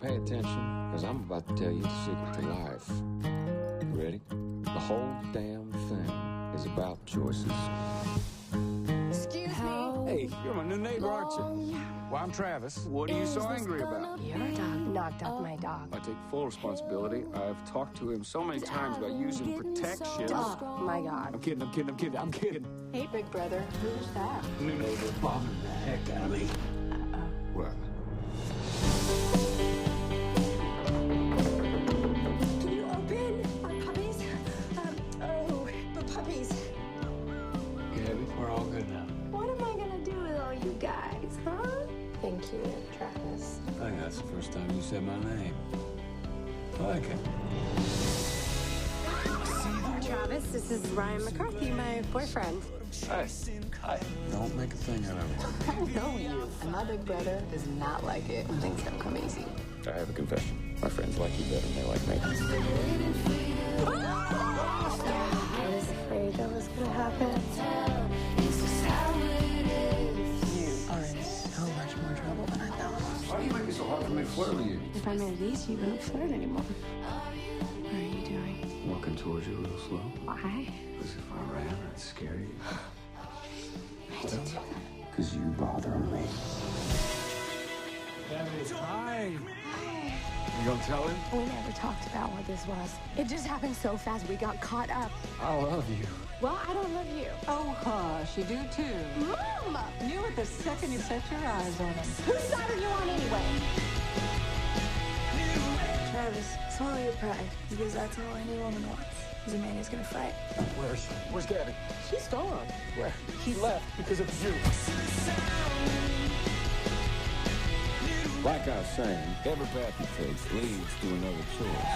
Pay attention, because I'm about to tell you the secret to life. Ready? The whole damn thing is about choices. Excuse me. Hey, you're my new neighbor, aren't you? Well, I'm Travis. What are you so angry about? Your dog knocked off my dog. I take full responsibility. I've talked to him so many times about using protection. Oh, my God. I'm kidding. Hey, big brother. Who's that? New neighbor bothering the heck out of me. What? Can you open our puppies? The puppies. Gabby, we're all good now. What am I gonna do with all you guys, huh? Thank you, Travis. I think that's the first time you said my name. I like it. Travis, this is Ryan McCarthy, my boyfriend. Hi. Don't make a thing out of it. I know you. And my big brother does not like it when things don't come easy. I have a confession. My friends like you better than they like me. I was afraid that was gonna happen. You are in so much more trouble than I thought. Why do you make it so hard for me to flirt with you? If I married these, you wouldn't flirt anymore. What are you doing? Walking towards you a little slow. Why? Because if I ran, I'd scare you. Why'd you do that? Because you bother me. Hi. You gonna tell him? We never talked about what this was. It just happened so fast. We got caught up. I love you. Well, I don't love you. Oh, hush, you do too. Mom! Knew it the second you set your eyes on him. Whose side are you on anyway? Travis, swallow your pride, because that's all any woman wants. Is a man who's gonna fight. Where's Gabby? She's gone. Where? She left because of you. Like I was saying, every path you take leads to another choice.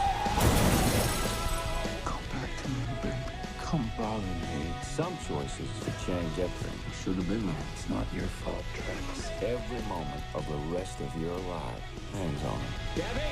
Come back to me, baby. Come bother me. Some choices could change everything. Should have been there. It's not your fault, Travis. Every moment of the rest of your life hangs on it. Gabby!